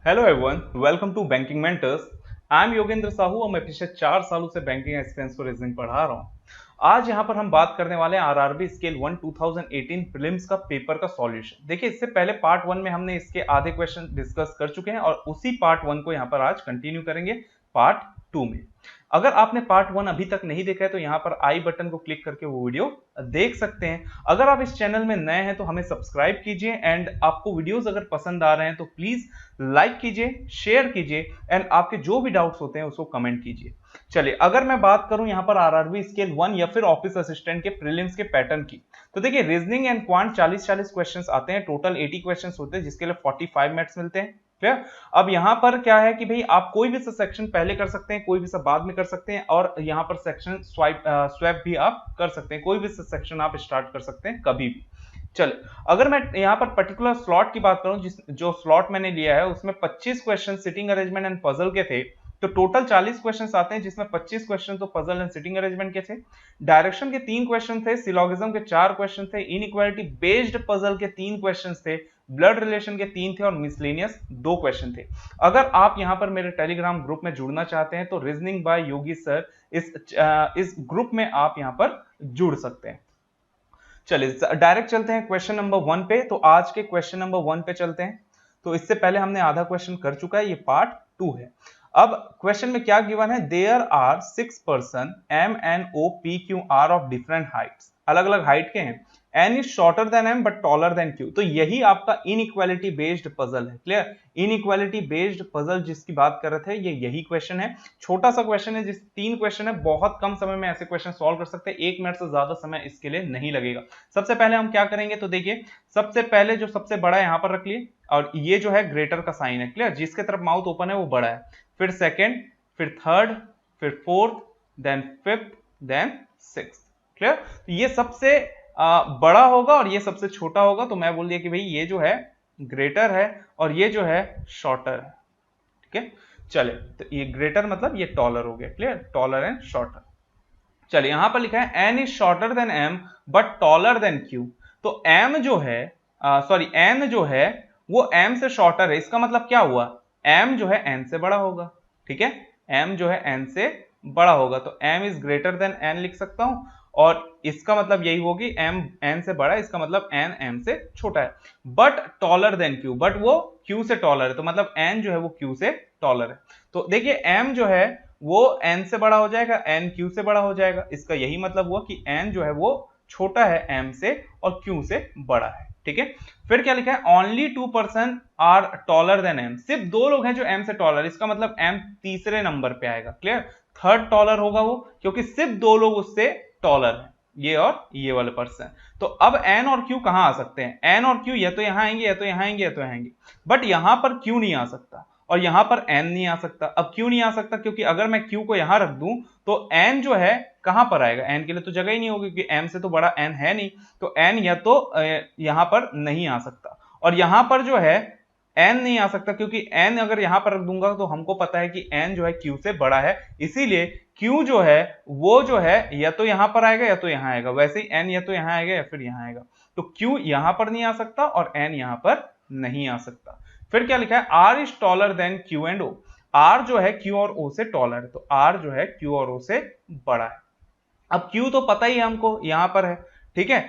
Hello everyone, welcome to banking mentors. I am Yogendra Sahu और मैं पिछले 4 सालों से बैंकिंग एक्सपीरियंस को रीजनिंग पढ़ा रहा हूँ। आज यहाँ पर हम बात करने वाले हैं आरआरबी स्केल 1 2018 प्रीलिम्स का पेपर का सॉल्यूशन। देखिए, इससे पहले पार्ट 1 में हमने इसके आधे क्वेश्चन डिस्कस कर चुके हैं और उसी पार्ट 1 को यहाँ पर आज कंटिन्यू करेंगे पार्ट 2 में। अगर आपने पार्ट 1 अभी तक नहीं देखा है तो यहाँ पर आई बटन को क्लिक करके वो वीडियो देख सकते हैं। अगर आप इस चैनल में नए हैं तो हमें सब्सक्राइब कीजिए एंड आपको वीडियोस अगर पसंद आ रहे हैं तो प्लीज लाइक कीजिए, शेयर कीजिए एंड आपके जो भी डाउट्स होते हैं उसको कमेंट कीजिए। चलिए, अगर मैं बात करूं यहां पर आरआरबी स्केल 1 या फिर ऑफिस असिस्टेंट के प्रीलिम्स के पैटर्न की, तो देखिए रीजनिंग एंड क्वांट 40-40 क्वेश्चंस आते हैं, टोटल 80 क्वेश्चंस होते हैं जिसके लिए 45 मिनट्स मिलते हैं। क्लियर? अब यहां पर क्या है कि भाई आप कोई भी सा सेक्शन पहले कर सकते हैं, कोई भी सा बाद में कर सकते हैं और यहां पर सेक्शन स्वैप भी आप कर सकते हैं, कोई भी सा सेक्शन आप स्टार्ट कर सकते हैं कभी भी। चल, अगर मैं यहाँ पर पर्टिकुलर स्लॉट की बात करूं, जो स्लॉट मैंने लिया है उसमें 25 question sitting arrangement and puzzle के थे, तो टोटल 40 क्वेश्चंस आते हैं जिसमें 25 क्वेश्चन तो पजल एंड सिटिंग अरेंजमेंट के थे, डायरेक्शन के 3 क्वेश्चन थे, सिलोगिज्म के 4 क्वेश्चन थे, इनइक्वालिटी बेस्ड पजल के 3 क्वेश्चंस थे, ब्लड रिलेशन के 3 थे और मिसलेनियस 2 क्वेश्चन थे। अगर आप यहाँ पर मेरे टेलीग्राम ग्रुप में जुड़ना चाहते हैं तो रीजनिंग बाय योगी सर इस ग्रुप में आप यहाँ पर जुड़ सकते हैं। चलिए डायरेक्ट चलते हैं क्वेश्चन नंबर 1 पे। तो आज के क्वेश्चन नंबर 1 पे चलते हैं। तो इससे पहले हमने आधा क्वेश्चन कर चुका है, ये पार्ट 2 है। अब क्वेश्चन में क्या गिवन है, there are 6 person M N O P Q R of different heights, अलग अलग हाइट के हैं, N is shorter than M but taller than Q. तो यही आपका इनइक्वालिटी बेस्ड पजल है। क्लियर? इनइक्वालिटी बेस्ड पजल जिसकी बात कर रहे थे ये यही क्वेश्चन है। छोटा सा क्वेश्चन है, जिस 3 क्वेश्चन है, बहुत कम समय में ऐसे क्वेश्चन सॉल्व कर सकते हैं, 1 मिनट से ज्यादा समय इसके लिए नहीं लगेगा। सबसे पहले हम क्या करेंगे, तो देखिए सबसे पहले जो सबसे बड़ा है यहां पर रख लिए और ये जो है ग्रेटर का साइन है। क्लियर? जिसके तरफ माउथ ओपन है वो बड़ा है, फिर सेकेंड, फिर थर्ड, फिर fourth, then fifth, then sixth. Clear? तो ये सबसे बड़ा होगा और ये सबसे छोटा होगा, तो मैं बोल दिया कि भाई ये जो है ग्रेटर है और ये जो है शॉर्टर है। ठीक है? चले, तो ये ग्रेटर मतलब ये टॉलर हो गया। क्लियर? Taller and shorter. चलिए, यहां पर लिखा है N is shorter than M but taller than Q. तो एम जो है एन जो है वो एम से शॉर्टर है, इसका मतलब क्या हुआ, एम जो है एन से बड़ा होगा। ठीक है? एम जो है एन से बड़ा होगा, तो M is greater than N लिख सकता हूं और इसका मतलब यही होगी एम एन से बड़ा है, इसका मतलब एन एम से छोटा है। But taller than Q, but वो क्यू से टॉलर है, तो मतलब एन जो है वो क्यू से टॉलर है। तो देखिए एम जो है वो एन से बड़ा हो जाएगा, एन क्यू से बड़ा हो जाएगा, इसका यही मतलब हुआ कि एन जो है वो छोटा है एम से और क्यू से बड़ा है। ठीक है? फिर क्या लिखा है, only 2 person are taller than M, सिर्फ 2 लोग हैं जो एम से टॉलर, इसका मतलब एम तीसरे नंबर पे आएगा। क्लियर? थर्ड टॉलर होगा वो, क्योंकि सिर्फ 2 लोग उससे टॉलर है, ये और ये वाले पर्सन। तो अब एन और क्यू कहां आ सकते हैं, एन और क्यू या तो यहां आएंगे या तो यहां आएंगे या तो यहां आएंगे, बट यहां पर क्यू नहीं आ सकता और यहां पर एन नहीं आ सकता। अब क्यों नहीं आ सकता, क्योंकि अगर मैं क्यू को यहां रख दूं तो एन जो है कहां पर आएगा, एन के लिए तो जगह ही नहीं होगी क्योंकि एम से तो बड़ा एन है नहीं, तो एन या तो यहां पर नहीं आ सकता और यहां पर जो है एन नहीं आ सकता, क्योंकि एन अगर यहां पर रख दूंगा तो हमको पता है कि एन जो है क्यू से बड़ा है, इसीलिए क्यू जो है वो जो है या तो यहां पर आएगा या तो यहां आएगा, वैसे ही एन या तो यहां आएगा या फिर यहां आएगा, तो क्यू यहां पर नहीं आ सकता और एन यहां पर नहीं आ सकता। फिर क्या लिखा है, R is taller than Q and O, R जो है क्यू और ओ से टॉलर है, तो आर जो है क्यू और ओ से बड़ा है। अब क्यू तो पता ही है हमको, यहां पर है। ठीक है?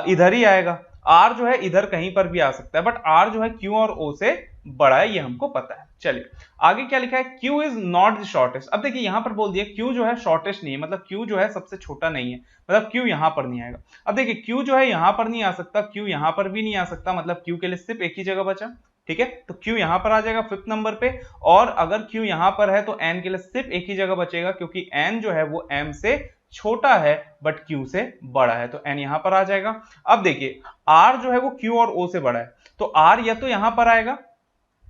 इधर ही आएगा, आर जो है इधर कहीं पर भी आ सकता है, बट आर जो है क्यू और ओ से बड़ा है, ये हमको पता है। चलिए आगे क्या लिखा है, Q is not the shortest. अब देखिए यहां पर बोल दिया क्यू जो है शॉर्टेस्ट नहीं है, मतलब क्यू जो है सबसे छोटा नहीं है, मतलब क्यू यहां पर नहीं आएगा। अब देखिए क्यू जो है यहां पर नहीं आ सकता, क्यू यहां पर भी नहीं आ सकता, मतलब क्यू के लिए सिर्फ एक ही जगह बचा। ठीक है? तो क्यू यहां पर आ जाएगा 5th नंबर पे, और अगर क्यू यहां पर है तो एन के लिए सिर्फ एक ही जगह बचेगा, क्योंकि एन जो है वो एम से छोटा है बट क्यू से बड़ा है, तो एन यहां पर आ जाएगा। अब देखिए आर जो है वो क्यू और ओ से बड़ा है, तो आर या तो यहां पर आएगा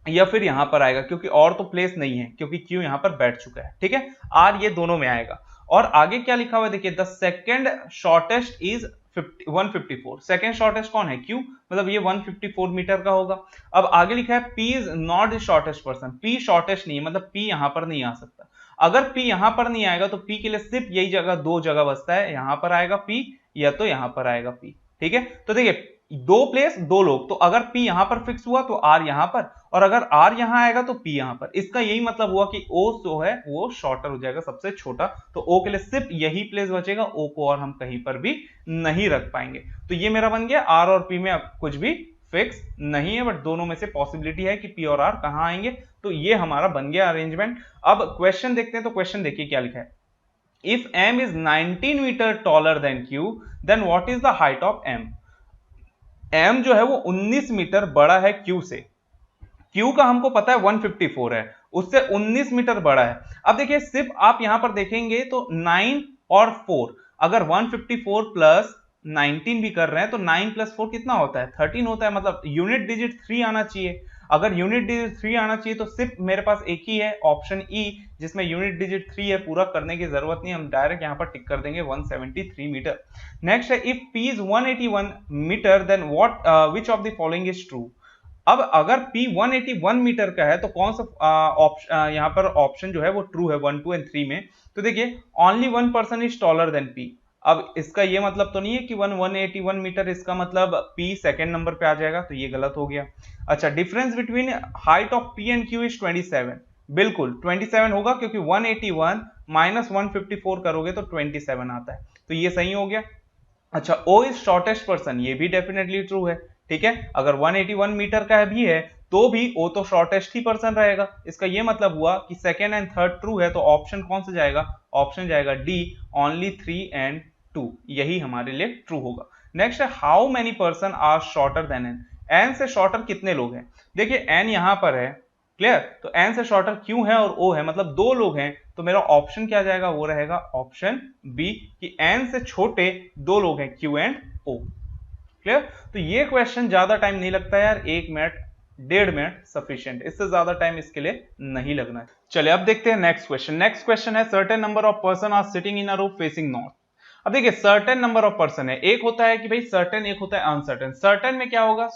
या फिर यहां पर आएगा, क्योंकि और तो प्लेस नहीं है, क्योंकि क्यू यहां पर बैठ चुका है। ठीक है? आर ये दोनों में आएगा। और आगे क्या लिखा हुआ है, देखिए the second shortest is 154, second shortest कौन है, क्यू, मतलब ये 154 मीटर का होगा। अब आगे लिखा है P is not the shortest person, P shortest नहीं है, मतलब पी यहां पर नहीं आ सकता। अगर पी यहां पर नहीं आएगा तो पी के लिए सिर्फ यही जगह, 2 जगह बचता है, यहां पर आएगा पी या तो यहां पर आएगा पी। ठीक है? तो देखिए दो प्लेस दो लोग, तो अगर P यहां पर फिक्स हुआ तो R यहां पर, और अगर R यहां आएगा तो P यहां पर। इसका यही मतलब हुआ कि O जो है वो शॉर्टर हो जाएगा, सबसे छोटा, तो O के लिए सिर्फ यही प्लेस बचेगा, O को और हम कहीं पर भी नहीं रख पाएंगे। तो ये मेरा बन गया R और P में अब कुछ भी फिक्स नहीं है, बट दोनों में से पॉसिबिलिटी है कि P और R कहां आएंगे। तो ये हमारा बन गया अरेंजमेंट। अब क्वेश्चन देखते हैं, तो क्वेश्चन देखिए क्या लिखा है। If M is 19 metre taller than Q, then what is the height of M। M जो है वो 19 मीटर बड़ा है Q से। Q का हमको पता है 154 है, उससे 19 मीटर बड़ा है। अब देखिए सिर्फ आप यहां पर देखेंगे तो 9 और 4, अगर 154 प्लस 19 भी कर रहे हैं तो 9 प्लस 4 कितना होता है, 13 होता है। मतलब यूनिट डिजिट 3 आना चाहिए। अगर यूनिट डिजिट 3 आना चाहिए तो सिर्फ मेरे पास एक ही है ऑप्शन ई, जिसमें यूनिट डिजिट 3 है, पूरा करने की जरूरत नहीं, हम डायरेक्ट यहां पर टिक कर देंगे 173 मीटर। नेक्स्ट है if P is 181 metre then what which of the following is true. अब अगर P 181 मीटर का है तो कौन सा यहाँ पर ऑप्शन जो है वो ट्रू है 1, 2 एंड 3 में। तो देखिए only 1 person is taller then P। अब इसका ये मतलब तो नहीं है कि 181 मीटर, इसका मतलब P सेकेंड नंबर पे आ जाएगा, तो ये गलत हो गया। अच्छा, difference between height of P and Q is 27। बिल्कुल 27 होगा, क्योंकि 181 माइनस 154 करोगे तो 27 आता है, तो ये सही हो गया। अच्छा, O इज शॉर्टेस्ट पर्सन, ये भी डेफिनेटली ट्रू है। ठीक है, अगर 181 मीटर का भी है तो भी O तो शॉर्टेस्ट ही पर्सन रहेगा। इसका ये मतलब हुआ कि सेकेंड एंड थर्ड ट्रू है, तो ऑप्शन कौन सा जाएगा, ऑप्शन जाएगा डी, ओनली 3 एंड 2, यही हमारे लिए ट्रू होगा। नेक्स्ट है how many person are shorter than N। N से शॉर्टर कितने लोग हैं। देखिए N यहां पर है, क्लियर, तो N से शॉर्टर Q है और O है, मतलब दो लोग हैं, तो मेरा ऑप्शन क्या जाएगा, वो रहेगा ऑप्शन बी, कि N से छोटे दो लोग हैं, Q एंड O। क्लियर, तो ये क्वेश्चन ज्यादा टाइम नहीं लगता यार, 1 मिनट 1.5 मिनट सफिशिएंट, इससे ज्यादा टाइम इसके लिए नहीं लगना है। चलिए अब देखते हैं नेक्स्ट क्वेश्चन। नेक्स्ट क्वेश्चन है certain number of person are sitting in a row facing north. अब देखिए सर्टेन नंबर ऑफ पर्सन है, एक होता है कि भाई सर्टेन, एक होता है अनसर्टेन। सर्टेन में क्या होगा,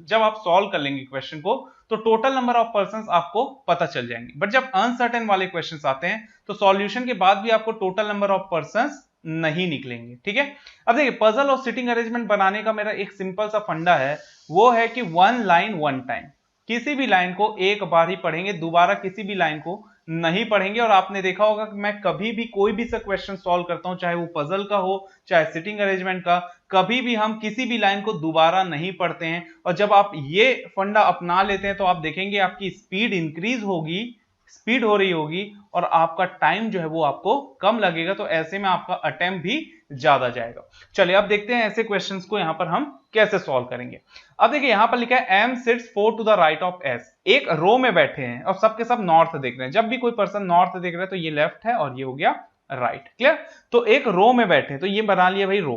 जब आप सॉल्व कर लेंगे क्वेश्चन को तो टोटल नंबर ऑफ पर्संस आपको पता चल जाएंगे, बट जब अनसर्टेन वाले क्वेश्चंस आते हैं तो सॉल्यूशन के बाद भी आपको टोटल नंबर ऑफ पर्संस नहीं निकलेंगे। ठीक है, अब देखिए पजल और सिटिंग अरेंजमेंट बनाने का मेरा एक सिंपल सा फंडा है, वो है कि 1 लाइन 1 टाइम। किसी भी लाइन को एक बार ही पढ़ेंगे, दोबारा किसी भी लाइन को नहीं पढ़ेंगे। और आपने देखा होगा कि मैं कभी भी कोई भी सा क्वेश्चन सॉल्व करता हूं, चाहे वो पजल का हो चाहे सिटिंग अरेंजमेंट का, कभी भी हम किसी भी लाइन को दोबारा नहीं पढ़ते हैं। और जब आप ये फंडा अपना लेते हैं तो आप देखेंगे आपकी स्पीड इंक्रीज होगी, स्पीड हो रही होगी, और आपका टाइम जो है वो आपको कम लगेगा, तो ऐसे में आपका अटेम्प्ट भी ज्यादा जाएगा। चलिए अब देखते हैं ऐसे क्वेश्चंस को यहां पर हम कैसे सॉल्व करेंगे। अब देखिए यहां पर लिखा है M sits 4 to the right of S। एक रो में बैठे हैं और सबके सब नॉर्थ देख रहे हैं। जब भी कोई पर्सन नॉर्थ देख रहा है तो ये लेफ्ट है और ये हो गया राइट। क्लियर, तो एक रो में बैठे हैं, तो ये बना लिया भाई रो,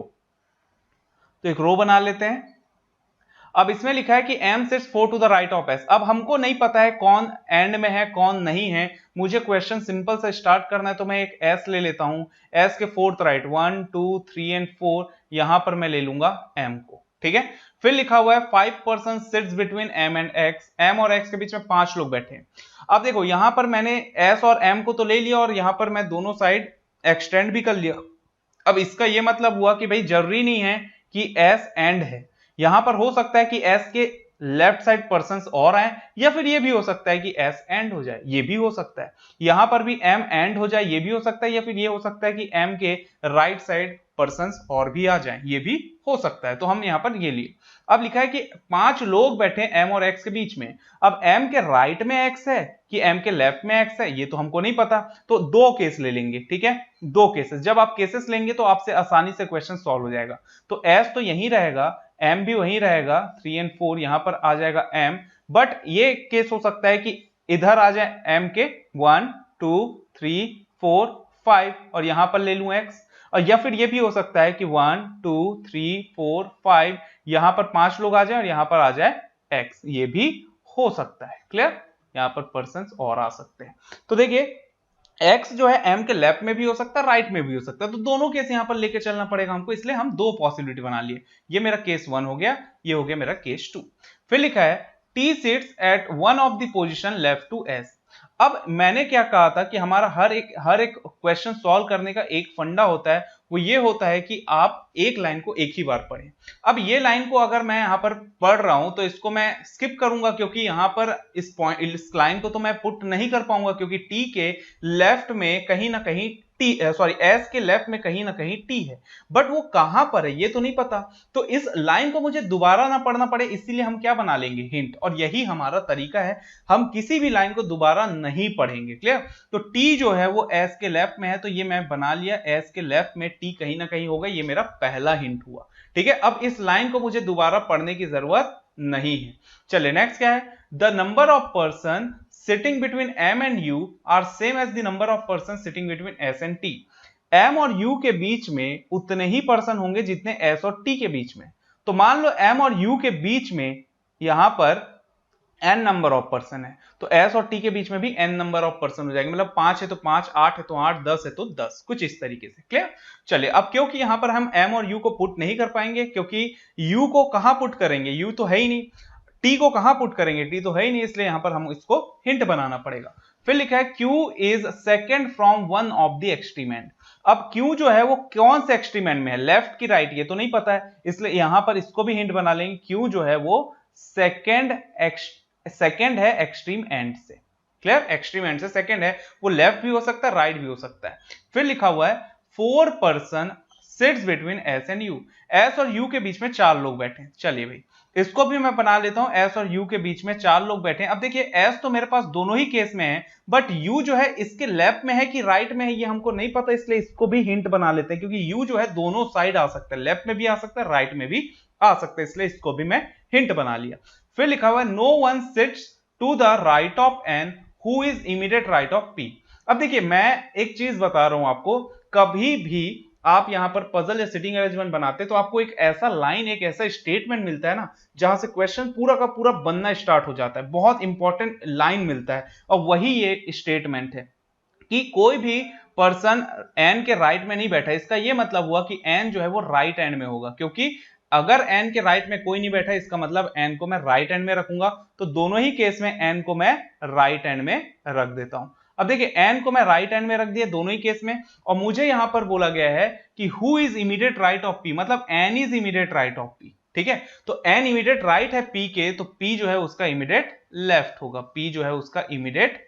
तो एक रो बना लेते हैं। अब इसमें लिखा है कि M sits 4 to the right of S। अब हमको नहीं पता है कौन एंड में है कौन नहीं है, मुझे क्वेश्चन सिंपल से स्टार्ट करना है, तो मैं एक S ले लेता हूं। S के 4th राइट 1 2 3 एंड 4, यहां पर मैं ले लूंगा M को। ठीक है, फिर लिखा हुआ है 5 person sits between M and X। M और X के बीच में 5 लोग बैठे हैं। अब देखो यहां पर मैंने S और M को तो ले लिया और यहां पर मैं दोनों साइड एक्सटेंड भी कर लिया। अब इसका यह मतलब हुआ कि भाई जरूरी नहीं है कि S एंड है, यहां पर हो सकता है कि S के लेफ्ट साइड पर्संस और आए, या फिर ये भी हो सकता है कि S एंड हो जाए, ये भी हो सकता है। यहां पर भी M एंड हो जाए, ये भी हो सकता है, या फिर ये हो सकता है कि M के राइट साइड पर्संस और भी आ जाएं, ये भी हो सकता है। तो हम यहां पर ये लिए। अब लिखा है कि 5 लोग बैठे हैं M और X के बीच में। अब M के राइट में X है कि M के लेफ्ट में X है, ये तो हमको नहीं पता, तो 2 केस ले लेंगे। ठीक है, 2 केसेस। जब आप केसेस लेंगे तो आपसे आसानी से क्वेश्चन सॉल्व हो जाएगा। तो S तो यहीं रहेगा, M भी वहीं रहेगा, 3 एंड 4 यहां पर आ जाएगा M। बट ये केस हो सकता है कि इधर आ जाए M के 1 2 3 4 5 और यहां पर ले लूं X, और या फिर ये भी हो सकता है कि 1 2 3 4 5 यहां पर 5 लोग आ जाए और यहां पर आ जाए X, ये भी हो सकता है। क्लियर, यहां पर पर्संस और आ सकते हैं। तो देखिए X जो है M के लेफ्ट में भी हो सकता है, राइट में भी हो सकता है, तो दोनों केस यहां पर लेके चलना पड़ेगा हमको, इसलिए हम 2 पॉसिबिलिटी बना लिए। ये मेरा केस 1 हो गया, ये हो गया मेरा केस 2। फिर लिखा है T sits at one of the position left to S। अब मैंने क्या कहा था कि हमारा हर एक क्वेश्चन सॉल्व करने का एक फंडा होता है, वो ये होता है कि आप एक लाइन को एक ही बार पढ़ें। अब ये लाइन को अगर मैं यहां पर पढ़ रहा हूं तो इसको मैं स्किप करूंगा, क्योंकि यहां पर इस लाइन को तो मैं पुट नहीं कर पाऊंगा, क्योंकि टी के लेफ्ट में कहीं ना कहीं एस के लेफ्ट में कहीं ना कहीं टी है, बट वो कहां पर है ये तो नहीं पता। तो इस लाइन को मुझे दोबारा ना पढ़ना पड़े, इसीलिए हम क्या बना लेंगे, हिंट। और यही हमारा तरीका है, हम किसी भी लाइन को दोबारा नहीं पढ़ेंगे। क्लियर? तो टी जो है वो एस के लेफ्ट में है, तो ये मैं बना लिया, एस के लेफ्ट में टी कहीं ना कहीं होगा, ये मेरा पहला हिंट हुआ। ठीक है, अब इस लाइन को मुझे दोबारा पढ़ने की जरूरत नहीं है। चलिए नेक्स्ट क्या है, the number of person sitting between m and u are same as the number of persons sitting between s and t। m और u के बीच में उतने ही पर्सन होंगे जितने s और t के बीच में। तो मान लो m और u के बीच में यहां पर n नंबर ऑफ पर्सन है, तो s और t के बीच में भी n नंबर ऑफ पर्सन हो जाएंगे। मतलब 5 है तो 5, 8 है तो 8, 10 है तो 10, कुछ इस तरीके से। क्लियर? चलिए, अब क्योंकि यहां पर हम m और u को पुट नहीं कर पाएंगे, क्योंकि u को कहां पुट करेंगे, u तो है ही नहीं, टी को कहां पुट करेंगे, टी तो है ही नहीं, इसलिए यहां पर हम इसको हिंट बनाना पड़ेगा। फिर लिखा है Q is second from one of the extreme and. अब Q जो है वो कौन से एक्सट्रीम एंड में है, लेफ्ट की राइट, ये तो नहीं पता है, इसलिए यहां पर इसको भी हिंट बना लेंगे। Q जो है वो सेकेंड है एक्सट्रीम एंड से। क्लियर? एक्सट्रीम एंड से सेकेंड है, वो लेफ्ट भी हो सकता है, राइट भी हो सकता है। फिर लिखा हुआ है 4 person sits between S and you. S और यू के बीच में 4 लोग बैठे हैं। चलिए भाई, इसको भी मैं बना लेता हूं, एस और यू के बीच में 4 लोग बैठे हैं। अब देखिए, एस तो मेरे पास दोनों ही केस में है, बट यू जो है इसके लेफ्ट में है कि राइट में है ये हमको नहीं पता, इसलिए इसको भी हिंट बना लेते हैं, क्योंकि यू जो है दोनों साइड आ सकता है, लेफ्ट में भी आ सकता है, राइट में भी आ सकता है, इसलिए इसको भी मैं हिंट बना लिया। फिर लिखा हुआ है no one sits to the right of N who is immediate right of P. अब देखिए, मैं एक चीज बता रहा हूं आपको, कभी भी आप यहां पर पजल या सिटिंग अरेंजमेंट बनाते तो आपको एक ऐसा लाइन, एक ऐसा स्टेटमेंट मिलता है ना, जहां से क्वेश्चन पूरा का पूरा बनना स्टार्ट हो जाता है। बहुत इंपॉर्टेंट लाइन मिलता है, और वही ये स्टेटमेंट है कि कोई भी पर्सन एन के राइट में नहीं बैठा। इसका ये मतलब हुआ कि एन जो है वो राइट एंड में होगा, क्योंकि अगर एन के राइट में कोई नहीं बैठा, इसका मतलब एन को मैं राइट एंड में रखूंगा, तो दोनों ही केस में एन को मैं राइट एंड में रख देता हूं। अब देखिए, एन को मैं राइट एंड में रख दिया दोनों ही केस में, और मुझे यहां पर बोला गया है कि who is immediate right of P, मतलब N is immediate right of P. ठीक है, तो एन इमीडिएट राइट है पी के, तो पी जो है उसका इमीडिएट लेफ्ट होगा, पी जो है उसका इमीडिएट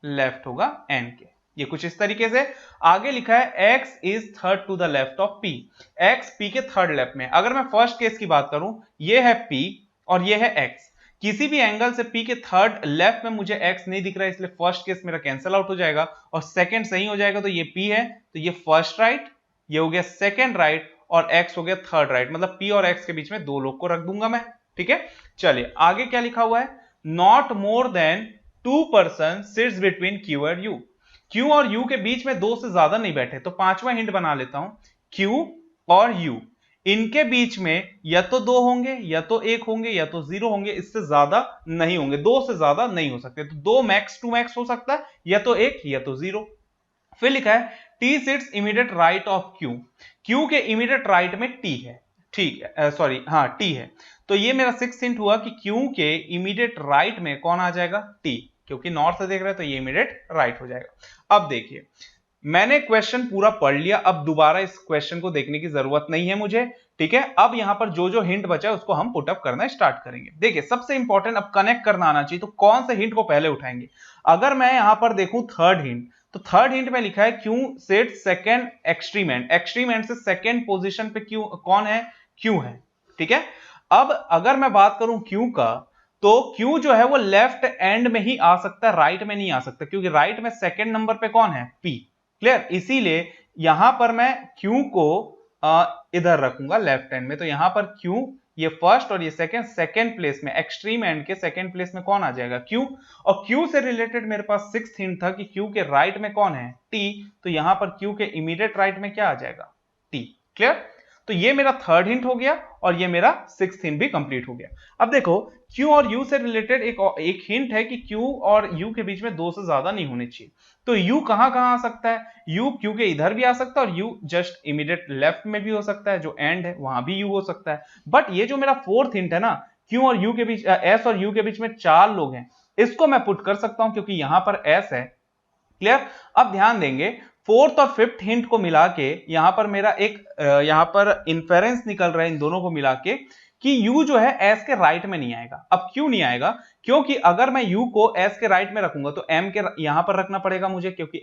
लेफ्ट होगा एन के। ये कुछ इस तरीके से। आगे लिखा है x is third to the left of p, x p के थर्ड लेफ्ट में। अगर मैं फर्स्ट केस की बात करूं, ये है p और ये है x, किसी भी एंगल से p के थर्ड लेफ्ट में मुझे x नहीं दिख रहा है, इसलिए फर्स्ट केस मेरा कैंसिल आउट हो जाएगा और सेकंड सही हो जाएगा। तो ये p है, तो ये फर्स्ट राइट, ये हो गया सेकंड राइट, और x हो गया थर्ड राइट, मतलब p और x के बीच में 2 लोग को रख दूंगा मैं। ठीक है, चलिए आगे क्या लिखा हुआ है, not more than 2 person sits between q और u। Q और U के बीच में 2 से ज्यादा नहीं बैठे, तो पांचवा हिंट बना लेता हूं, Q और U इनके बीच में या तो 2 होंगे, या तो 1 होंगे, या तो 0 होंगे, इससे ज्यादा नहीं होंगे, 2 से ज्यादा नहीं हो सकते। तो 2 मैक्स 2 मैक्स हो सकता है, या तो 1 या तो 0। फिर लिखा है T sits immediate right of Q, Q के इमीडिएट राइट में T है। ठीक है, सॉरी, हाँ T है, तो ये मेरा 6th हिंट हुआ कि Q के इमीडिएट राइट में कौन आ जाएगा, T, क्योंकि नॉर्थ से देख रहे हैं तो ये इमीडिएट राइट हो जाएगा। अब देखिए, मैंने क्वेश्चन पूरा पढ़ लिया, अब दोबारा इस क्वेश्चन को देखने की जरूरत नहीं है मुझे। ठीक है, अब यहां पर जो जो हिंट बचा है उसको हम पुटअप करना स्टार्ट करेंगे। देखिए, सबसे इंपॉर्टेंट अब कनेक्ट करना आना चाहिए, तो कौन से हिंट को पहले उठाएंगे। अगर मैं यहां पर देखूं थर्ड हिंट, तो थर्ड हिंट में लिखा है Q set second extreme and, extreme and से सेकेंड पोजिशन पे Q कौन है, Q है। ठीक है, अब अगर मैं बात करूं Q का, तो Q जो है वो लेफ्ट एंड में ही आ सकता है, राइट में नहीं आ सकता, क्योंकि राइट में सेकंड नंबर पे कौन है, P। क्लियर? इसीलिए यहां पर मैं Q को इधर रखूंगा लेफ्ट एंड में, तो यहां पर Q ये फर्स्ट और ये सेकंड प्लेस में, एक्सट्रीम एंड के सेकंड प्लेस में कौन आ जाएगा, Q। और Q से रिलेटेड मेरे पास 6th हिंट था कि Q के राइट में कौन है, T, तो यहां पर Q के इमीडिएट राइट में क्या आ जाएगा, T। क्लियर? तो ये मेरा थर्ड हिंट हो गया, और ये मेरा 6th हिंट भी कंप्लीट हो गया। अब देखो, Q और U से रिलेटेड एक हिंट है कि Q और U के बीच में 2 से ज्यादा नहीं होने चाहिए। तो U कहां कहां आ सकता है, U Q के इधर भी आ सकता है, और U जस्ट इमीडिएट लेफ्ट में भी हो सकता है, जो एंड है वहां भी U हो सकता है। बट ये जो मेरा 4th हिंट है ना, Q और U के बीच, S और U के बीच में 4 लोग हैं, इसको मैं पुट कर सकता हूं, क्योंकि यहां पर S है। क्लियर? अब ध्यान देंगे, फोर्थ और फिफ्थ हिंट को मिला के यहां पर मेरा एक यहां पर इंफेरेंस निकल रहा है इन दोनों को मिला के कि u जो है s के राइट में नहीं आएगा। अब क्यों नहीं आएगा? क्योंकि अगर मैं u को s के राइट में रखूंगा तो m के यहां पर रखना पड़ेगा मुझे, क्योंकि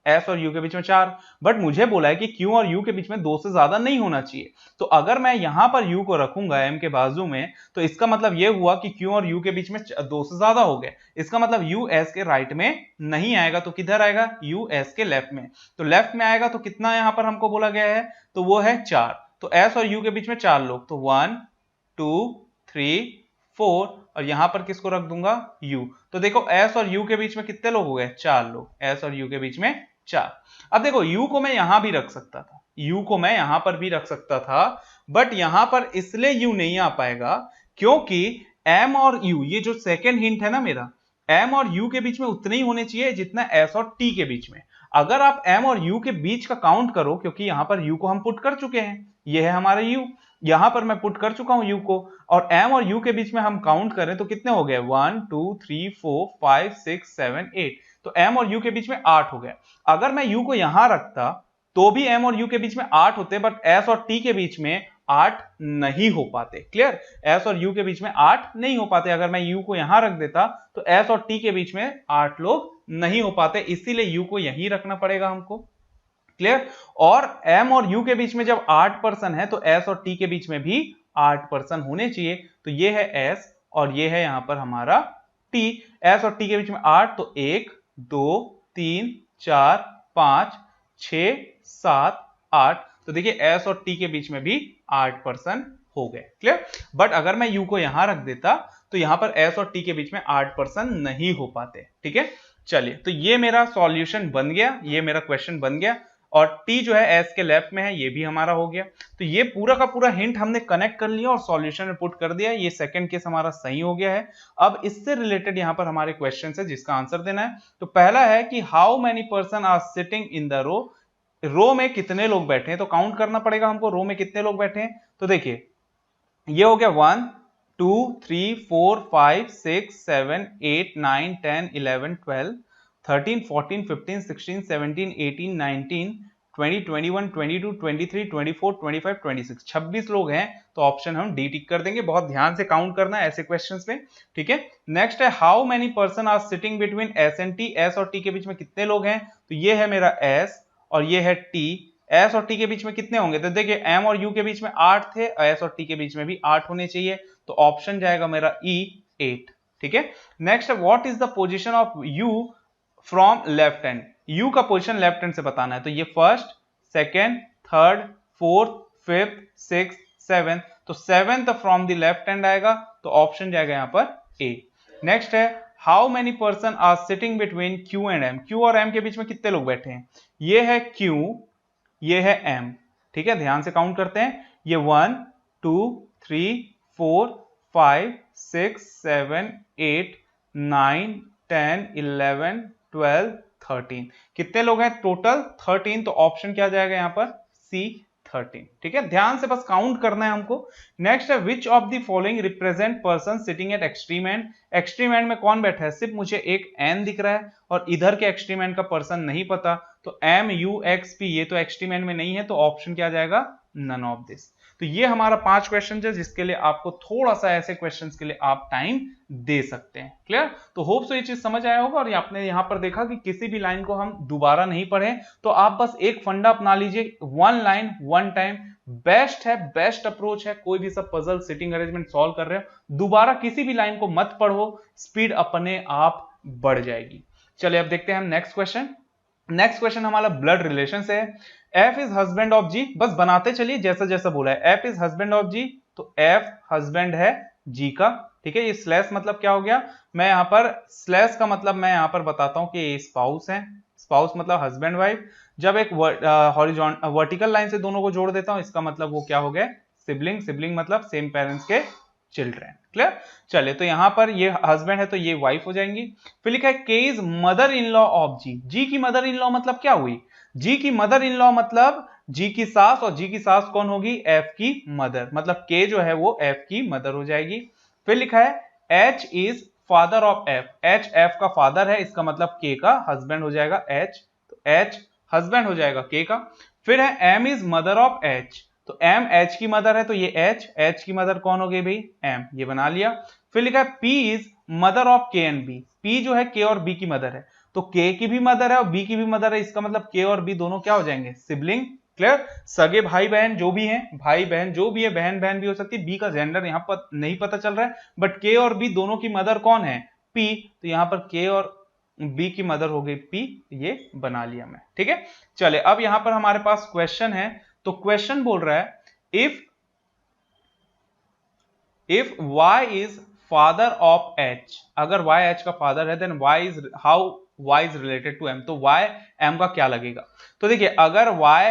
s और u के बीच में 4, बट मुझे बोला है कि q और u के बीच में 2 से ज्यादा नहीं होना चाहिए। तो अगर मैं यहां पर u को रखूंगा m के बाजू में तो इसका मतलब यह हुआ कि q और u के बीच में 2 से ज्यादा हो गए। इसका मतलब u s के राइट में नहीं आएगा, तो किधर आएगा? u s के लेफ्ट में। तो लेफ्ट में आएगा तो कितना यहां पर हमको बोला गया है? तो वो है 4। तो s और u के बीच में 4 लोग, तो 1 2 3 4, और यहां पर किसको रख दूंगा? u। तो देखो s और u के बीच में कितने लोग हो गए? 4 लोग। s और u के बीच में 4। अब देखो u को मैं यहां भी रख सकता था, u को मैं यहां पर भी रख सकता था, बट यहां पर इसलिए u नहीं आ पाएगा क्योंकि m और u, ये जो सेकेंड हिंट है ना मेरा, m और u के बीच में उतने ही होने चाहिए जितना s और t के बीच में। अगर आप m और u के बीच का काउंट करो, क्योंकि यहां पर u को हम पुट कर चुके हैं, ये है हमारा u, यहां पर मैं पुट कर चुका हूं u को, और m और u के बीच में हम काउंट करें तो कितने हो गए? 1 2 3 4 5 6 7 8। तो m और u के बीच में 8 हो गए। अगर मैं u को यहां रखता तो भी m और u के बीच में 8 होते, बट s और t के बीच में 8 नहीं हो पाते। क्लियर? s और u के बीच में 8 नहीं हो पाते। अगर मैं u को यहां रख देता तो s और t के बीच में 8 लोग नहीं हो पाते, इसीलिए u को यहीं रखना पड़ेगा हमको। क्लियर? और m और u के बीच में जब 8 पर्सन है तो s और t के बीच में भी 8 पर्सन होने चाहिए। तो ये है s और ये है यहां पर हमारा t। s और t के बीच में 8, तो 1 2 3 4 5 6 7 8। तो देखिए s और t के बीच में भी 8 पर्सन हो गए। क्लियर? बट अगर मैं u को यहां रख देता तो यहां पर s और t के बीच में 8 पर्सन नहीं हो पाते। ठीक है, चलिए, तो ये मेरा सॉल्यूशन बन गया, ये मेरा क्वेश्चन बन गया, और t जो है s के लेफ्ट में है, ये भी हमारा हो गया। तो ये पूरा का पूरा हिंट हमने कनेक्ट कर लिया और सॉल्यूशन में पुट कर दिया। ये सेकंड केस हमारा सही हो गया है। अब इससे रिलेटेड यहाँ पर हमारे क्वेश्चन है जिसका आंसर देना है। तो पहला है कि how many person are sitting in the row, row में कितने लोग बैठे हैं, तो काउंट करना पड़ेगा हमको रो में कितने लोग बैठे हैं। तो देखिए ये हो गया 1 2 3 4 5 6 7 8 9 10 11 12 13 14 15 16 17 18 19 20 21 22 23 24 25 26 26 लोग हैं। तो ऑप्शन हम डी टिक कर देंगे। बहुत ध्यान से काउंट करना है ऐसे क्वेश्चंस में। ठीक है, नेक्स्ट है how many person are sitting between S and T, S और टी के बीच में कितने लोग हैं। तो ये है मेरा एस और ये है टी। एस और टी के बीच में कितने होंगे, तो देखिए एम और यू के बीच में 8 थे, एस और टी के बीच में भी 8 होने चाहिए। तो ऑप्शन जाएगा मेरा ई 8। ठीक है, नेक्स्ट है what is the position of U from left hand, U का पोजीशन लेफ्ट हैंड से बताना है। तो ये first second third fourth fifth six seventh, तो seventh from the left hand आएगा। तो ऑप्शन जाएगा यहां पर ए। नेक्स्ट है how many person are sitting between Q and M, Q और एम के बीच में कितने लोग बैठे हैं। ये है क्यू, ये है m। ठीक है, ध्यान से काउंट करते हैं। ये 1 2 3 4 5 6 7 8 9 10 11 12 13, कितने लोग हैं टोटल? 13। तो ऑप्शन क्या जाएगा यहाँ पर? C 13। ठीक है, ध्यान से बस काउंट करना है हमको। नेक्स्ट है विच of the following represent person sitting at extreme and, extreme and में कौन बैठा है? सिर्फ मुझे एक n दिख रहा है और इधर के एक्सट्रीम एंड का पर्सन नहीं पता। तो m u x p ये तो एक्सट्रीम एंड में नहीं है, तो ऑप्शन क्या जाएगा? None of this. तो ये हमारा 5 क्वेश्चन है जिसके लिए आपको थोड़ा सा ऐसे क्वेश्चंस के लिए आप टाइम दे सकते हैं। क्लियर? तो होप सो ये चीज समझ आया होगा। और आपने यहाँ पर देखा कि किसी भी लाइन को हम दोबारा नहीं पढ़े, तो आप बस एक फंडा अपना लीजिए, 1 लाइन 1 टाइम बेस्ट है, बेस्ट अप्रोच है। कोई भी सब पजल सिटिंग अरेंजमेंट सॉल्व कर रहे हो, दोबारा किसी भी लाइन को मत पढ़ो, स्पीड अपने आप बढ़ जाएगी। चलिए अब देखते हैं हम नेक्स्ट क्वेश्चन। नेक्स्ट क्वेश्चन हमारा ब्लड रिलेशन से है। एफ इज हस्बैंड ऑफ जी, बस बनाते चलिए जैसा जैसा बोला है। एफ इज हस्बैंड ऑफ जी, तो एफ हस्बैंड है जी का। ठीक है, ये स्लैश मतलब क्या हो गया? मैं यहाँ पर स्लैश का मतलब मैं यहाँ पर बताता हूँ कि ये स्पाउस है। स्पाउस मतलब हस्बैंड वाइफ। जब एक वर्टिकल लाइन से दोनों को जोड़ देता हूँ, इसका मतलब वो क्या हो गया? सिबलिंग। सिबलिंग मतलब सेम पेरेंट्स के चिल्ड्रन। क्लियर? चलिए, तो यहां पर ये हस्बैंड है तो ये वाइफ हो जाएंगी। फिर लिखा है K is mother in law of G, G की मदर इन लॉ मतलब क्या हुई? जी की मदर इन लॉ मतलब जी की सास, और जी की सास कौन होगी? एफ की मदर, मतलब के जो है वो एफ की मदर हो जाएगी। फिर लिखा है H is father of F, H F का फादर है, इसका मतलब के का हस्बैंड हो जाएगा एच। तो एच हस्बैंड हो जाएगा K का। फिर है M is mother of H, तो M H की मदर है तो ये H की मदर कौन हो गई भाई M, ये बना लिया। फिर लिखा है P is mother of K and B, P जो है K और B की मदर है, तो K की भी मदर है और B की भी मदर है, इसका मतलब K और B दोनों क्या हो जाएंगे सिबलिंग। क्लियर, सगे भाई बहन जो भी हैं, भाई बहन जो भी है, बहन बहन भी हो सकती है। बी का जेंडर यहाँ पर नहीं पता चल रहा है, बट के और बी दोनों की मदर कौन है पी, तो यहाँ पर के और बी की मदर हो गई पी, ये बना लिया मैं। ठीक है, चले अब यहां पर हमारे पास क्वेश्चन है, तो क्वेश्चन बोल रहा है if y is father of h, अगर y h का फादर है then y is how y is related to m, तो y m का क्या लगेगा। तो देखिए अगर y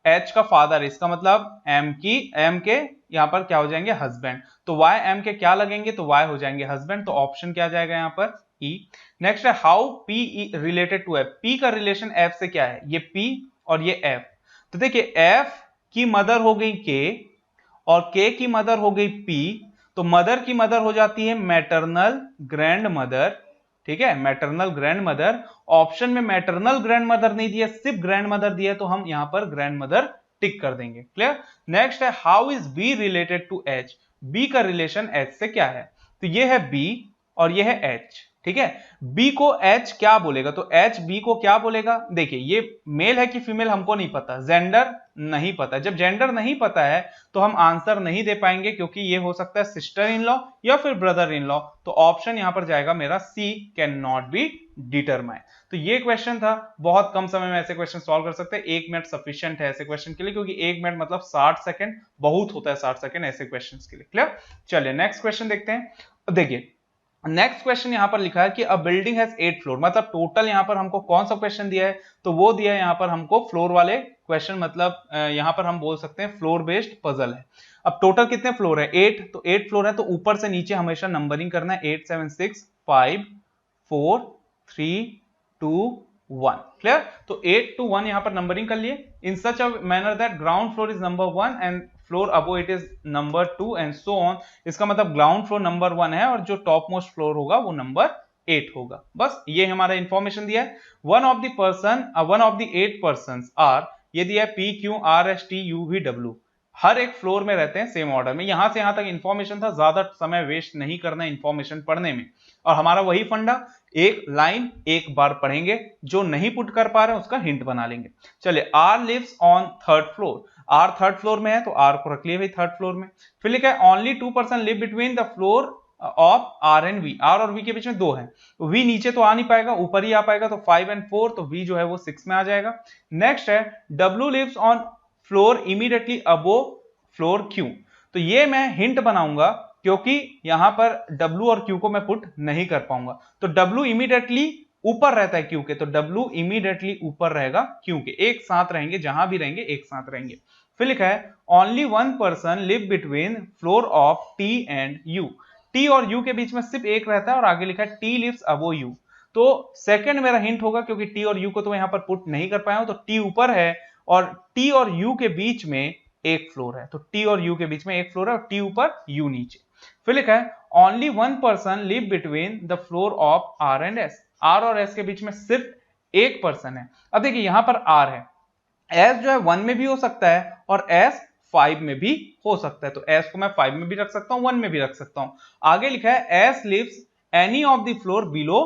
h का फादर है इसका मतलब m के यहां पर क्या हो जाएंगे हस्बैंड, तो y m के क्या लगेंगे, तो y हो जाएंगे हस्बैंड, तो ऑप्शन क्या जाएगा यहां पर E। नेक्स्ट है how P related to F, P का रिलेशन F से क्या है, ये P और ये F, तो देखिए F की मदर हो गई K और K की मदर हो गई P, तो मदर की मदर हो जाती है मैटरनल ग्रैंड मदर। ठीक है, मैटरनल ग्रैंड मदर, ऑप्शन में मैटरनल ग्रैंड मदर नहीं दिया, सिर्फ ग्रैंड मदर दिया, तो हम यहां पर ग्रैंड मदर टिक कर देंगे। क्लियर, नेक्स्ट है how is B related to H, B का रिलेशन एच से क्या है, तो ये है बी और ये है एच। ठीक है, बी को एच क्या बोलेगा, तो एच बी को क्या बोलेगा, देखिए ये मेल है कि फीमेल हमको नहीं पता, जेंडर नहीं पता, जब जेंडर नहीं पता है तो हम आंसर नहीं दे पाएंगे, क्योंकि ये हो सकता है सिस्टर इन लॉ या फिर ब्रदर इन लॉ, तो ऑप्शन यहां पर जाएगा मेरा सी, कैन नॉट बी डिटरमाइन। तो ये क्वेश्चन था, बहुत कम समय में ऐसे क्वेश्चन सॉल्व कर सकते हैं, 1 मिनट सफिशिएंट है ऐसे क्वेश्चन के लिए, क्योंकि 1 मिनट मतलब 60 सेकंड बहुत होता है, 60 सेकंड ऐसे क्वेश्चन के लिए। क्लियर, चलिए नेक्स्ट क्वेश्चन देखते हैं। देखिए नेक्स्ट क्वेश्चन यहां पर लिखा है कि अ बिल्डिंग हैज 8 फ्लोर, मतलब टोटल यहां पर हमको कौन सा क्वेश्चन दिया है, तो वो दिया है यहां पर हमको फ्लोर वाले क्वेश्चन, मतलब यहां पर हम बोल सकते हैं फ्लोर बेस्ड पजल है। अब टोटल कितने फ्लोर है 8, तो 8 फ्लोर है, तो ऊपर से नीचे हमेशा नंबरिंग करना है, 8 7 6 5 4 3 2 1। क्लियर, तो 8 to 1 यहां पर नंबरिंग कर लिए in such a manner that ground floor is number 1 and floor above it is number 2 and so on, इसका मतलब ग्राउंड फ्लोर नंबर 1 है और जो टॉप मोस्ट फ्लोर होगा वो नंबर 8 होगा। बस ये हमारा इंफॉर्मेशन दिया है। One of the 8 person are, ये दिया है P Q R S T U V W, हर एक फ्लोर में रहते हैं सेम ऑर्डर में। यहां से यहां तक इंफॉर्मेशन था, ज्यादा समय वेस्ट नहीं करना इंफॉर्मेशन पढ़ने में, और हमारा वही फंडा, एक लाइन एक बार पढ़ेंगे, जो नहीं पुट कर पा रहे हैं उसका हिंट बना लेंगे। चलिए R lives on 3rd floor, R 3rd floor में है तो आर को रख लिए भाई 3rd फ्लोर में। फिर लिखा है only 2 person live between the floor of R and V, R और वी के बीच में 2 है, तो वी नीचे तो आ नहीं पाएगा, ऊपर ही आ पाएगा, तो 5 and 4, तो वी जो है वो 6 में आ जाएगा। नेक्स्ट है W lives on floor immediately above floor Q, तो ये मैं हिंट बनाऊंगा क्योंकि यहां पर W और Q को मैं पुट नहीं कर पाऊंगा, तो W इमीडिएटली ऊपर रहता है Q के, तो W इमीडिएटली ऊपर रहेगा Q के, एक साथ रहेंगे, जहां भी रहेंगे एक साथ रहेंगे। फिर लिखा है only 1 person live between floor of T and U, T और U के बीच में सिर्फ एक रहता है, और आगे लिखा है T लिव्स अबोव U, तो सेकंड मेरा हिंट होगा, क्योंकि T और U को तो यहां पर पुट नहीं कर पाया हूं, तो T ऊपर है और T और U के बीच में एक फ्लोर है, तो T और U के बीच में एक फ्लोर है और T ऊपर U नीचे। फिर लिखा है only 1 person live between the floor of R and S, R और S के बीच में सिर्फ एक पर्सन है। अब देखिए यहां पर R है, S जो है 1 में भी हो सकता है और S 5 में भी हो सकता है, तो S को मैं 5 में भी रख सकता हूं, 1 में भी रख सकता हूं। आगे लिखा है S lives any of the floor below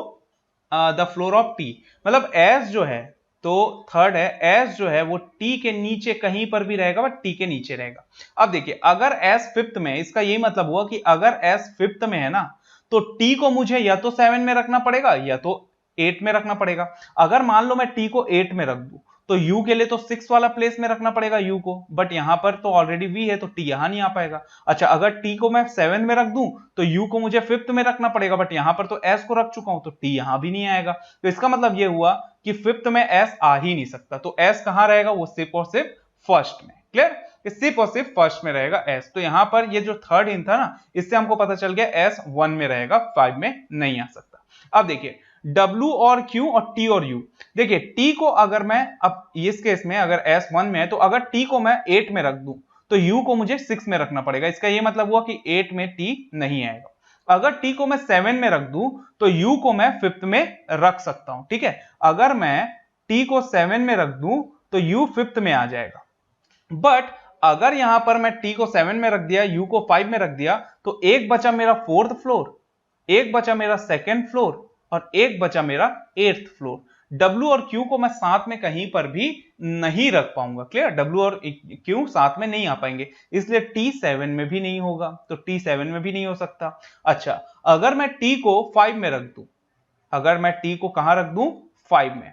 the floor of T, मतलब S जो है तो 3rd है, S जो है वो T के नीचे कहीं पर भी रहेगा, बट T के नीचे रहेगा। अब देखिए अगर S 5th में, इसका यही मतलब हुआ कि अगर S 5th में है ना, तो T को मुझे या तो 7 में रखना पड़ेगा या तो 8 में रखना पड़ेगा। अगर मान लो मैं T को 8 में रख दूं, तो U के लिए तो 6 वाला प्लेस में रखना पड़ेगा U को, बट यहां पर तो ऑलरेडी V है तो T यहां नहीं आ पाएगा। अच्छा अगर T को मैं 7 में रख दूं, तो U को मुझे 5th में रखना पड़ेगा, बट यहां पर तो S को रख चुका हूं, तो T यहां भी नहीं आएगा। तो इसका मतलब ये हुआ कि 5th में S आ ही नहीं सकता, तो S कहां रहेगा, वो सिर्फ और सिर्फ फर्स्ट में। क्लियर, सिर्फ और सिर्फ फर्स्ट में रहेगा S, तो यहां पर ये जो 3rd हिंट था ना, इससे हमको पता चल गया S 1 में रहेगा, 5 में नहीं आ सकता। अब देखिए W और Q और T और U, देखिए T को अगर मैं, अब इस केस में अगर S 1 में है, तो अगर T को मैं 8 में रख दूं, तो U को मुझे 6 में रखना पड़ेगा। इसका ये मतलब हुआ कि 8 में T नहीं आएगा। अगर T को मैं 7 में रख दूं, तो U को मैं 5th में रख सकता हूं। ठीक है, अगर मैं t को 7 में रख दूं तो u 5th में आ जाएगा। बट अगर यहां पर मैं t को 7 में रख दिया, u को 5 में रख दिया, तो एक बचा मेरा 4th फ्लोर, एक बचा मेरा 2nd फ्लोर और एक बचा मेरा 8th फ्लोर। W और Q को मैं साथ में कहीं पर भी नहीं रख पाऊंगा। क्लियर? W और Q साथ में नहीं आ पाएंगे, इसलिए T 7 में भी नहीं होगा, तो T 7 में भी नहीं हो सकता। अच्छा, अगर मैं T को 5 में रख दूं, अगर मैं T को कहां रख दूं? 5 में।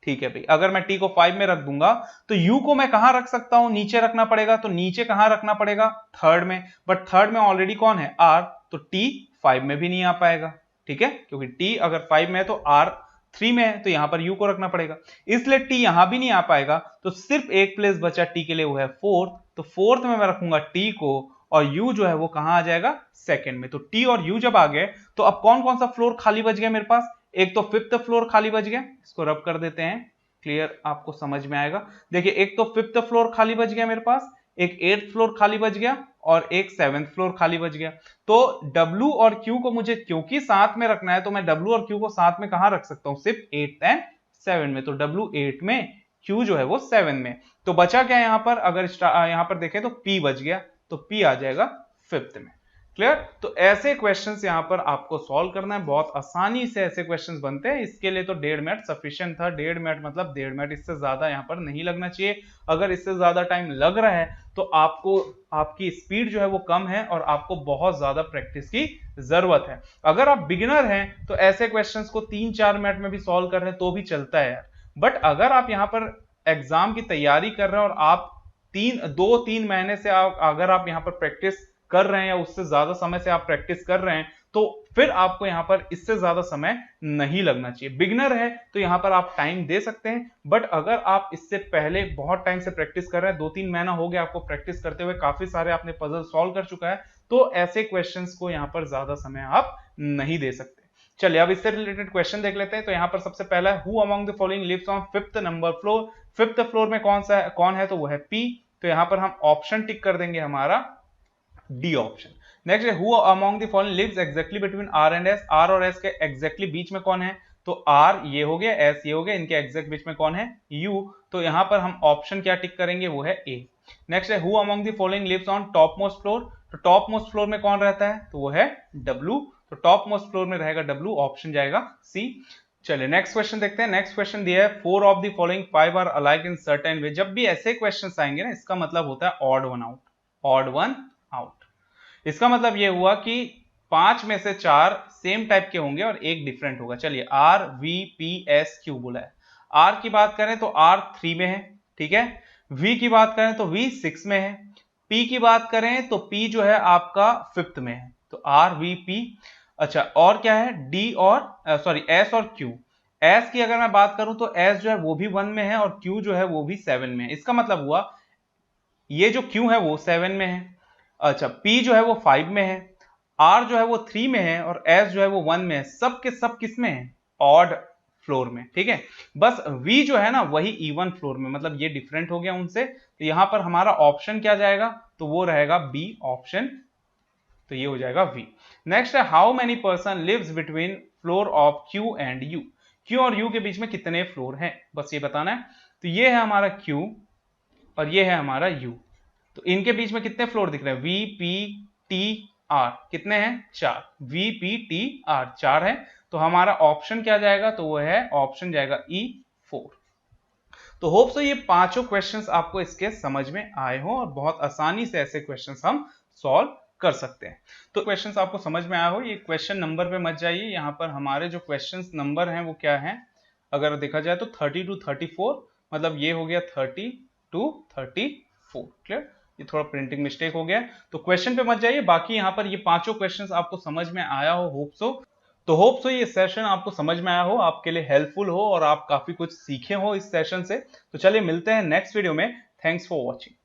ठीक है भाई, अगर मैं T को 5 में रख दूंगा तो U को मैं कहां रख सकता हूं? नीचे रखना पड़ेगा, तो नीचे कहां रखना पड़ेगा? 3rd में। बट 3rd में ऑलरेडी कौन है? R, तो T 5 में भी नहीं आ पाएगा। ठीक है, क्योंकि T अगर 5 में है तो R 3 में है, तो यहां पर U को रखना पड़ेगा, इसलिए T यहां भी नहीं आ पाएगा। तो सिर्फ एक प्लेस बचा T के लिए, वो है 4th, तो 4th में मैं रखूंगा T को और U जो है वो कहां आ जाएगा? 2nd में। तो T और U जब आ गए तो अब कौन कौन सा फ्लोर खाली बच गया मेरे पास? एक तो 5th फ्लोर खाली बच गया, इसको रब कर देते हैं, क्लियर आपको समझ में आएगा। देखिए, एक तो 5th फ्लोर खाली बच गया मेरे पास, एक 8th फ्लोर खाली बच गया और एक 7th फ्लोर खाली बच गया। तो W और Q को मुझे क्योंकि साथ में रखना है, तो मैं W और Q को साथ में कहां रख सकता हूं? सिर्फ 8th एंड 7 में। तो W 8 में, Q जो है वो 7 में। तो बचा क्या यहां पर? अगर यहां पर देखें तो P बच गया, तो P आ जाएगा 5th में। क्लियर? तो ऐसे क्वेश्चंस यहां पर आपको सॉल्व करना है, बहुत आसानी से ऐसे क्वेश्चंस बनते हैं। इसके लिए तो 1.5 मिनट सफिशिएंट था। 1.5 मिनट मतलब 1.5 मिनट, इससे ज्यादा यहां पर नहीं लगना चाहिए। अगर इससे ज्यादा टाइम लग रहा है तो आपको, आपकी स्पीड जो है वो कम है और आपको बहुत ज्यादा प्रैक्टिस की जरूरत है। अगर आप बिगिनर हैं तो ऐसे क्वेश्चंस को 3-4 मिनट में भी सॉल्व कर रहे हैं तो भी चलता है यार। बट अगर आप यहां पर एग्जाम की तैयारी कर रहे हैं और आप 2-3 महीने से अगर आप यहां पर प्रैक्टिस कर रहे हैं या उससे ज्यादा समय से आप प्रैक्टिस कर रहे हैं, तो फिर आपको यहां पर इससे ज्यादा समय नहीं लगना चाहिए। बिगनर है तो यहां पर आप टाइम दे सकते हैं, बट अगर आप इससे पहले बहुत टाइम से प्रैक्टिस कर रहे हैं, 2-3 महीना हो गया आपको प्रैक्टिस करते हुए, काफी सारे आपने पजल सॉल्व कर चुका है, तो ऐसे क्वेश्चंस को यहां पर ज्यादा समय आप नहीं दे सकते। चलिए अब इससे रिलेटेड क्वेश्चन देख लेते हैं। तो यहां पर सबसे पहला है, who among the following lives on 5th number floor. 5th floor में कौन है? तो वो है P। तो यहां पर हम ऑप्शन टिक कर देंगे, हमारा डी ऑप्शन। नेक्स्ट है, who among the following lives exactly between R and S. R और एस के एग्जैक्टली बीच में कौन है? तो आर ये हो गया, एस ये हो गया, इनके एग्जैक्ट बीच में कौन है? यू। तो यहां पर हम ऑप्शन क्या टिक करेंगे? वो है ए। नेक्स्ट है, who among the following lives on top most floor. तो टॉप मोस्ट फ्लोर में कौन रहता है? तो वो है डब्ल्यू। तो टॉप मोस्ट फ्लोर में रहेगा डब्ल्यू, ऑप्शन जाएगा सी। चलिए नेक्स्ट क्वेश्चन देखते हैं। नेक्स्ट क्वेश्चन दिया है, 4 of the following 5 are alike in certain way. जब भी ऐसे क्वेश्चंस आएंगे ना, इसका मतलब होता है odd one out, odd one out. इसका मतलब यह हुआ कि 5 में से 4 सेम टाइप के होंगे और एक डिफरेंट होगा। चलिए R V P S Q बोला है। आर की बात करें तो आर 3 में है, ठीक है। वी की बात करें तो वी 6 में है। पी की बात करें तो पी जो है आपका 5th में है, तो आर वी पी। अच्छा, और क्या है? डी और सॉरी एस और क्यू। एस की अगर मैं बात करूं तो एस जो है वो भी 1 में है और क्यू जो है वो भी 7 में है। इसका मतलब हुआ ये जो क्यू है वो 7 में है। अच्छा, P जो है वो 5 में है, R जो है वो 3 में है और S जो है वो 1 में है। सब के सब किस में है? ऑड फ्लोर में, ठीक है। बस V जो है ना वही इवन फ्लोर में, मतलब ये डिफरेंट हो गया उनसे। तो यहां पर हमारा ऑप्शन क्या जाएगा? तो वो रहेगा बी ऑप्शन, तो ये हो जाएगा V। नेक्स्ट है, how many person lives between floor of Q and U। Q और U के बीच में कितने फ्लोर हैं, बस ये बताना है। तो ये है हमारा Q और ये है हमारा U। तो इनके बीच में कितने फ्लोर दिख रहे हैं? वी पी टी आर कितने हैं? 4। वी पी टी आर 4 है। तो हमारा ऑप्शन क्या जाएगा? तो वो है ऑप्शन जाएगा E4। तो होप सो ये पांचों क्वेश्चंस आपको इसके समझ में आए हो और बहुत आसानी से ऐसे क्वेश्चंस हम सॉल्व कर सकते हैं। तो क्वेश्चंस आपको समझ में आया हो। ये क्वेश्चन नंबर पे मत जाइए, यहाँ पर हमारे जो क्वेश्चंस नंबर हैं वो क्या है, अगर देखा जाए तो 30 to 34, मतलब ये हो गया 30 to 34। क्लियर? ये थोड़ा प्रिंटिंग मिस्टेक हो गया, तो क्वेश्चन पे मत जाइए। बाकी यहाँ पर ये पांचों क्वेश्चंस आपको समझ में आया हो, होप सो। तो होप सो ये सेशन आपको समझ में आया हो, आपके लिए हेल्पफुल हो और आप काफी कुछ सीखे हो इस सेशन से। तो चलिए मिलते हैं नेक्स्ट वीडियो में। Thanks for watching.